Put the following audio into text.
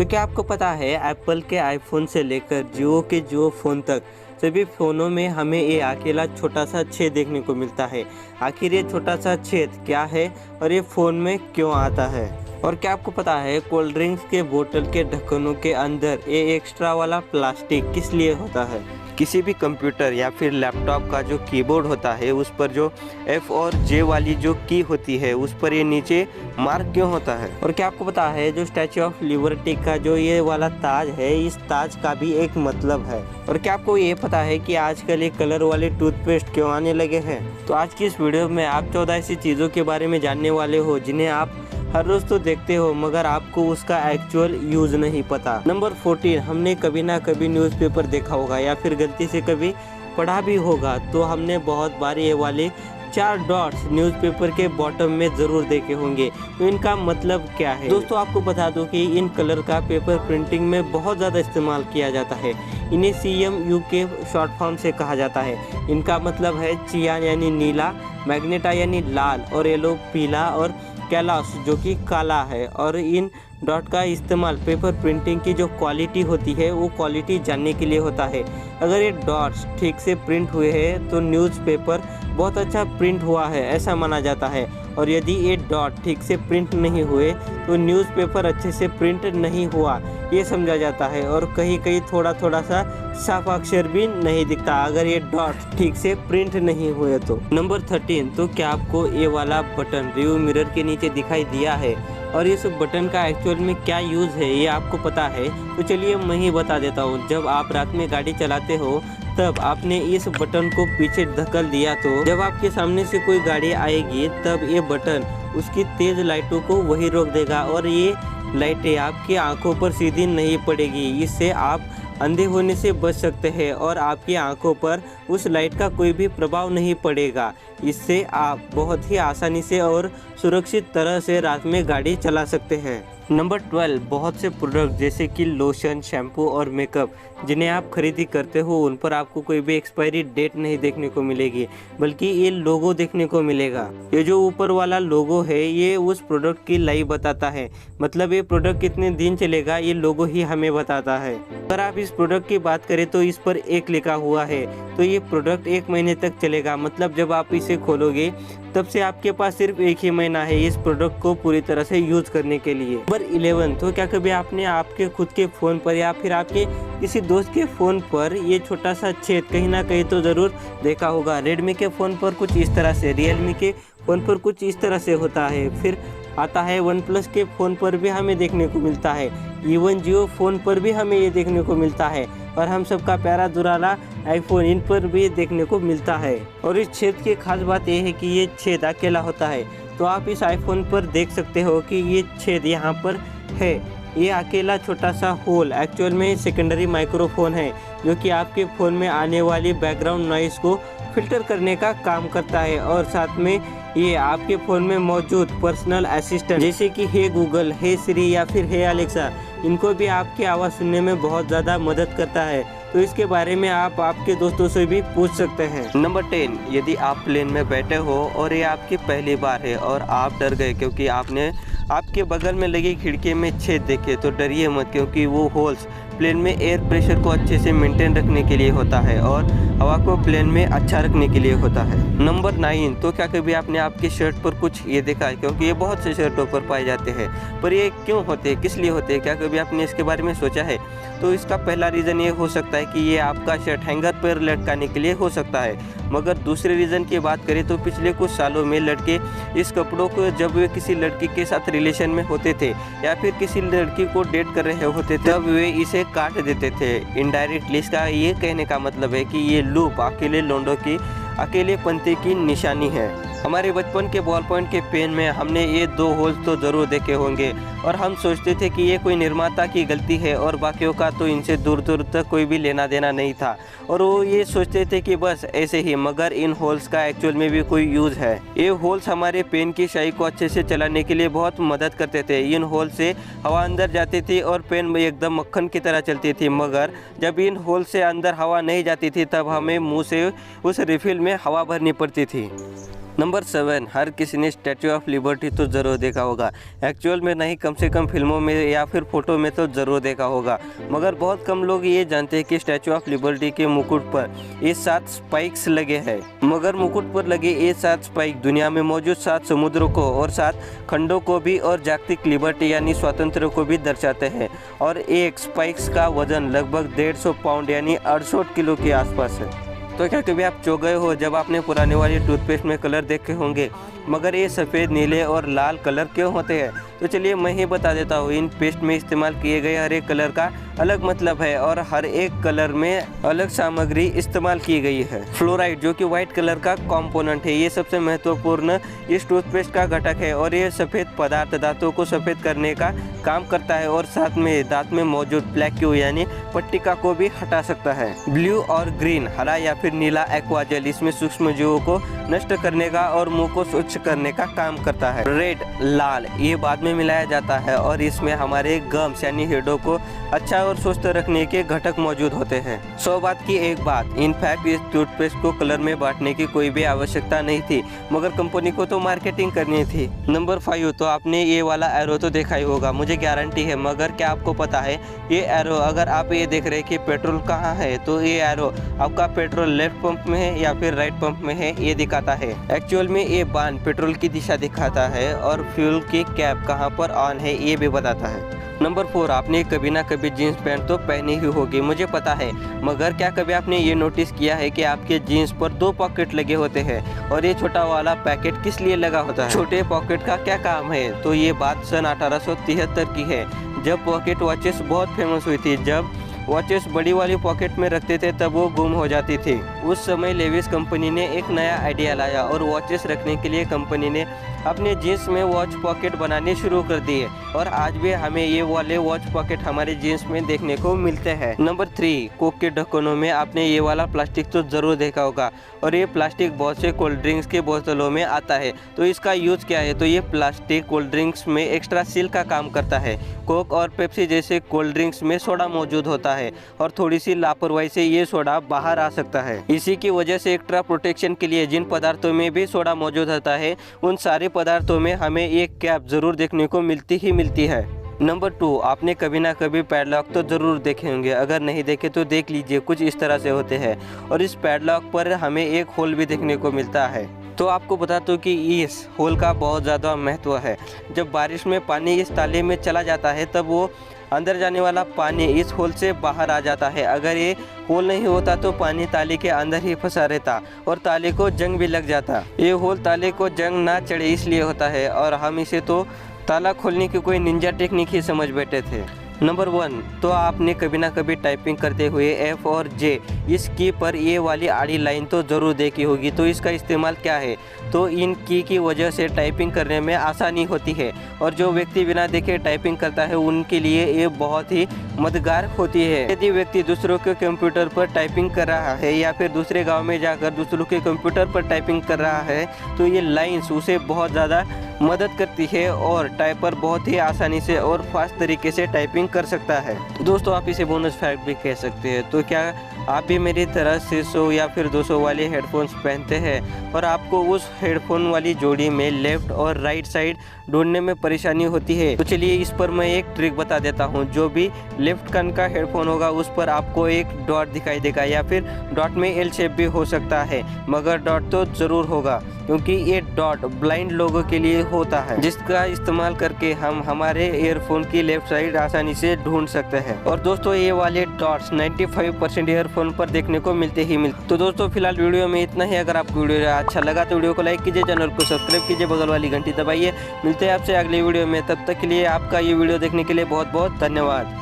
तो क्या आपको पता है एप्पल के आईफोन से लेकर जियो के जियो फ़ोन तक सभी फ़ोनों में हमें ये अकेला छोटा सा छेद देखने को मिलता है। आखिर ये छोटा सा छेद क्या है और ये फ़ोन में क्यों आता है? और क्या आपको पता है कोल्ड ड्रिंक्स के बोतल के ढक्कनों के अंदर ये एक्स्ट्रा वाला प्लास्टिक किस लिए होता है? किसी भी कंप्यूटर या फिर लैपटॉप का जो कीबोर्ड होता है उस पर जो F और J वाली जो की होती है उस पर ये नीचे मार्क क्यों होता है? और क्या आपको पता है जो स्टैच्यू ऑफ लिबर्टी का जो ये वाला ताज है, इस ताज का भी एक मतलब है। और क्या आपको ये पता है कि आजकल ये कलर वाले टूथपेस्ट क्यों आने लगे हैं? तो आज की इस वीडियो में आप 14 ऐसी चीज़ों के बारे में जानने वाले हो जिन्हें आप हर रोज़ तो देखते हो मगर आपको उसका एक्चुअल यूज़ नहीं पता। नंबर 14, हमने कभी ना कभी न्यूज़पेपर देखा होगा या फिर गलती से कभी पढ़ा भी होगा, तो हमने बहुत बार ये वाले 4 डॉट्स न्यूज़पेपर के बॉटम में ज़रूर देखे होंगे। तो इनका मतलब क्या है? दोस्तों आपको बता दूं कि इन कलर का पेपर प्रिंटिंग में बहुत ज़्यादा इस्तेमाल किया जाता है। इन्हें CMU के शॉर्ट फॉर्म से कहा जाता है। इनका मतलब है चियान यानी नीला, मैग्नेटा यानी लाल और येलो पीला और कैलास जो कि काला है। और इन डॉट का इस्तेमाल पेपर प्रिंटिंग की जो क्वालिटी होती है वो क्वालिटी जानने के लिए होता है। अगर ये डॉट्स ठीक से प्रिंट हुए हैं तो न्यूज़पेपर बहुत अच्छा प्रिंट हुआ है ऐसा माना जाता है, और यदि ये डॉट ठीक से प्रिंट नहीं हुए तो न्यूज़पेपर अच्छे से प्रिंट नहीं हुआ ये समझा जाता है। और कहीं कहीं थोड़ा थोड़ा सा साफ अक्षर भी नहीं दिखता अगर ये डॉट ठीक से प्रिंट नहीं हुए तो। नंबर 13, तो क्या आपको ये वाला बटन रिव्यू मिरर के नीचे दिखाई दिया है? और इस बटन का एक्चुअल में क्या यूज़ है ये आपको पता है? तो चलिए मैं ही बता देता हूँ। जब आप रात में गाड़ी चलाते हो तब आपने इस बटन को पीछे धकेल दिया तो जब आपके सामने से कोई गाड़ी आएगी तब ये बटन उसकी तेज़ लाइटों को वही रोक देगा और ये लाइटें आपकी आंखों पर सीधी नहीं पड़ेगी। इससे आप अंधे होने से बच सकते हैं और आपकी आंखों पर उस लाइट का कोई भी प्रभाव नहीं पड़ेगा। इससे आप बहुत ही आसानी से और सुरक्षित तरह से रात में गाड़ी चला सकते हैं। नंबर 12, बहुत से प्रोडक्ट जैसे कि लोशन, शैम्पू और मेकअप जिन्हें आप खरीदी करते हो उन पर आपको कोई भी एक्सपायरी डेट नहीं देखने को मिलेगी, बल्कि ये लोगो देखने को मिलेगा। ये जो ऊपर वाला लोगो है ये उस प्रोडक्ट की लाइफ बताता है, मतलब ये प्रोडक्ट कितने दिन चलेगा ये लोगो ही हमें बताता है। अगर आप इस प्रोडक्ट की बात करें तो इस पर 1 लिखा हुआ है, तो ये प्रोडक्ट 1 महीने तक चलेगा। मतलब जब आप इसे खोलोगे तब से आपके पास सिर्फ 1 ही महीना है इस प्रोडक्ट को पूरी तरह से यूज करने के लिए। नंबर 11, तो क्या कभी आपने आपके खुद के फ़ोन पर या फिर आपके किसी दोस्त के फ़ोन पर ये छोटा सा छेद कहीं ना कहीं तो ज़रूर देखा होगा। रेडमी के फ़ोन पर कुछ इस तरह से, रियलमी के फ़ोन पर कुछ इस तरह से होता है, फिर आता है OnePlus के फ़ोन पर भी हमें देखने को मिलता है, इवन जियो फ़ोन पर भी हमें ये देखने को मिलता है, और हम सबका प्यारा दुराला आईफोन इन पर भी देखने को मिलता है। और इस छेद की खास बात यह है कि ये छेद अकेला होता है। तो आप इस आईफोन पर देख सकते हो कि ये छेद यहाँ पर है। ये अकेला छोटा सा होल एक्चुअल में सेकेंडरी माइक्रोफोन है जो कि आपके फ़ोन में आने वाली बैकग्राउंड नॉइज़ को फिल्टर करने का काम करता है। और साथ में ये आपके फ़ोन में मौजूद पर्सनल असिस्टेंट जैसे कि हे गूगल, हे सिरी या फिर हे अलेक्सा, इनको भी आपकी आवाज़ सुनने में बहुत ज़्यादा मदद करता है। तो इसके बारे में आप आपके दोस्तों से भी पूछ सकते हैं। नंबर 10, यदि आप प्लेन में बैठे हो और ये आपकी पहली बार है और आप डर गए क्योंकि आपने आपके बगल में लगी खिड़की में छेद देखे, तो डरिए मत, क्योंकि वो होल्स प्लेन में एयर प्रेशर को अच्छे से मेंटेन रखने के लिए होता है और हवा को प्लेन में अच्छा रखने के लिए होता है। नंबर 9, तो क्या कभी आपने आपके शर्ट पर कुछ ये देखा है? क्योंकि ये बहुत से शर्टों पर पाए जाते हैं, पर ये क्यों होते हैं, किस लिए होते हैं? क्या कभी आपने इसके बारे में सोचा है? तो इसका पहला रीज़न ये हो सकता है कि ये आपका शर्ट हैंगर पर लटकाने के लिए हो सकता है, मगर दूसरे रीज़न की बात करें तो पिछले कुछ सालों में लड़के इस कपड़ों को जब वे किसी लड़की के साथ रिलेशन में होते थे या फिर किसी लड़की को डेट कर रहे होते थे तब वे इसे काट देते थे। इनडायरेक्टली इसका ये कहने का मतलब है कि ये लूप अकेले लोंडों की अकेलेपंती की निशानी है। हमारे बचपन के बॉल पॉइंट के पेन में हमने ये 2 होल्स तो ज़रूर देखे होंगे और हम सोचते थे कि ये कोई निर्माता की गलती है और बाकियों का तो इनसे दूर दूर तक कोई भी लेना देना नहीं था, और वो ये सोचते थे कि बस ऐसे ही, मगर इन होल्स का एक्चुअल में भी कोई यूज़ है। ये होल्स हमारे पेन की स्याही को अच्छे से चलाने के लिए बहुत मदद करते थे। इन होल से हवा अंदर जाती थी और पेन में एकदम मक्खन की तरह चलती थी, मगर जब इन होल से अंदर हवा नहीं जाती थी तब हमें मुँह से उस रिफिल में हवा भरनी पड़ती थी। नंबर 7, हर किसी ने स्टैचू ऑफ लिबर्टी तो ज़रूर देखा होगा। एक्चुअल में नहीं, कम से कम फिल्मों में या फिर फ़ोटो में तो ज़रूर देखा होगा, मगर बहुत कम लोग ये जानते हैं कि स्टैचू ऑफ लिबर्टी के मुकुट पर ये 7 स्पाइक्स लगे हैं। मगर मुकुट पर लगे ये 7 स्पाइक दुनिया में मौजूद 7 समुद्रों को और 7 खंडों को भी और जागतिक लिबर्टी यानी स्वातंत्र्य को भी दर्शाते हैं। और एक स्पाइक्स का वजन लगभग 150 पाउंड यानी 68 किलो के आसपास है। तो क्या कभी आप चौंक गए हो जब आपने पुराने वाली टूथपेस्ट में कलर देखे होंगे, मगर ये सफ़ेद, नीले और लाल कलर क्यों होते हैं? तो चलिए मैं ही बता देता हूँ। इन पेस्ट में इस्तेमाल किए गए हर एक कलर का अलग मतलब है और हर एक कलर में अलग सामग्री इस्तेमाल की गई है। फ्लोराइड जो कि व्हाइट कलर का कंपोनेंट है, ये सबसे महत्वपूर्ण इस टूथपेस्ट का घटक है और ये सफ़ेद पदार्थ दांतों को सफ़ेद करने का काम करता है और साथ में दांत में मौजूद प्लेक्यू यानी पट्टिका को भी हटा सकता है। ब्लू और ग्रीन, हरा या फिर नीला एक्वा जेल इसमें सूक्ष्म जीवों को नष्ट करने का और मुंह को स्वच्छ करने का काम करता है। रेड, लाल, ये बाद में मिलाया जाता है और इसमें हमारे गम्स यानी हेडों को अच्छा और स्वस्थ रखने के घटक मौजूद होते हैं। 100 बात की एक बात, इनफैक्ट इस टूथपेस्ट को कलर में बांटने की कोई भी आवश्यकता नहीं थी, मगर कंपनी को तो मार्केटिंग करनी थी। नंबर 5, तो आपने ये वाला एरो तो देखा ही होगा, मुझे गारंटी है, मगर क्या आपको पता है ये एरो, अगर आप ये देख रहे हैं कि पेट्रोल कहाँ है, तो ये एरो आपका पेट्रोल लेफ्ट पंप में है या फिर राइट पंप में है ये दिखाता है। एक्चुअल में ये बाण पेट्रोल की दिशा दिखाता है और फ्यूल की कैप कहाँ पर ऑन है ये भी बताता है। नंबर 4, आपने कभी ना कभी जीन्स पैंट तो पहनी ही होगी, मुझे पता है, मगर क्या कभी आपने ये नोटिस किया है कि आपके जीन्स पर 2 पॉकेट लगे होते हैं और ये छोटा वाला पैकेट किस लिए लगा होता है? छोटे पॉकेट का क्या काम है? तो ये बात सन 1873 की है, जब पॉकेट वॉचेस बहुत फेमस हुई थी। जब वॉचेस बड़ी वाली पॉकेट में रखते थे तब वो गुम हो जाती थी। उस समय लेविस कंपनी ने एक नया आइडिया लाया और वॉचेस रखने के लिए कंपनी ने अपने जीन्स में वॉच पॉकेट बनाने शुरू कर दिए और आज भी हमें ये वाले वॉच पॉकेट हमारे जीन्स में देखने को मिलते हैं। नंबर 3, कोक के ढक्कनों में आपने ये वाला प्लास्टिक तो ज़रूर देखा होगा और ये प्लास्टिक बहुत से कोल्ड ड्रिंक्स के बोतलों में आता है। तो इसका यूज़ क्या है? तो ये प्लास्टिक कोल्ड ड्रिंक्स में एक्स्ट्रा सील का काम करता है। कोक और पेप्सी जैसे कोल्ड ड्रिंक्स में सोडा मौजूद होता है और थोड़ी सी लापरवाही से ये सोडा बाहर आ सकता है। इसी की वजह से एक्स्ट्रा प्रोटेक्शन के लिए जिन पदार्थों में भी सोडा मौजूद होता है उन सारे पदार्थों में हमें एक कैप जरूर देखने को मिलती है। नंबर 2, आपने कभी ना कभी पैडलॉक तो ज़रूर देखे होंगे, अगर नहीं देखे तो देख लीजिए, कुछ इस तरह से होते हैं और इस पैडलॉक पर हमें एक होल भी देखने को मिलता है। तो आपको बता दूं कि इस होल का बहुत ज़्यादा महत्व है। जब बारिश में पानी इस ताले में चला जाता है तब वो अंदर जाने वाला पानी इस होल से बाहर आ जाता है। अगर ये होल नहीं होता तो पानी ताले के अंदर ही फंसा रहता और ताले को जंग भी लग जाता। ये होल ताले को जंग ना चढ़े इसलिए होता है और हम इसे तो ताला खोलने की कोई निंजा टेक्निक ही समझ बैठे थे। नंबर 1, तो आपने कभी ना कभी टाइपिंग करते हुए F और J इस की पर ये वाली आड़ी लाइन तो ज़रूर देखी होगी। तो इसका इस्तेमाल क्या है? तो इन की वजह से टाइपिंग करने में आसानी होती है और जो व्यक्ति बिना देखे टाइपिंग करता है उनके लिए ये बहुत ही मददगार होती है। यदि व्यक्ति दूसरों के कंप्यूटर पर टाइपिंग कर रहा है या फिर दूसरे गाँव में जाकर दूसरों के कंप्यूटर पर टाइपिंग कर रहा है तो ये लाइन्स उसे बहुत ज़्यादा मदद करती है और टाइपर बहुत ही आसानी से और फास्ट तरीके से टाइपिंग कर सकता है। तो दोस्तों आप इसे बोनस फैक्ट भी कह सकते हैं। तो क्या आप भी मेरी तरह से 100 या फिर 200 वाले हेडफोन्स पहनते हैं और आपको उस हेडफोन वाली जोड़ी में लेफ्ट और राइट साइड ढूंढने में परेशानी होती है? तो चलिए इस पर मैं एक ट्रिक बता देता हूं। जो भी लेफ्ट कान का हेडफोन होगा उस पर आपको एक डॉट दिखाई देगा या फिर डॉट में एल शेप भी हो सकता है, मगर डॉट तो ज़रूर होगा क्योंकि ये डॉट ब्लाइंड लोगों के लिए होता है, जिसका इस्तेमाल करके हम हमारे ईयरफोन की लेफ्ट साइड आसानी से ढूंढ सकते हैं। और दोस्तों ये वाले डॉट्स 95% ईयरफोन पर देखने को मिलते ही मिलते। तो दोस्तों फिलहाल वीडियो में इतना ही। अगर आपको वीडियो अच्छा लगा तो वीडियो को लाइक कीजिए, चैनल को सब्सक्राइब कीजिए, बगल वाली घंटी दबाइए। मिलते हैं आपसे अगले वीडियो में, तब तक के लिए आपका ये वीडियो देखने के लिए बहुत बहुत धन्यवाद।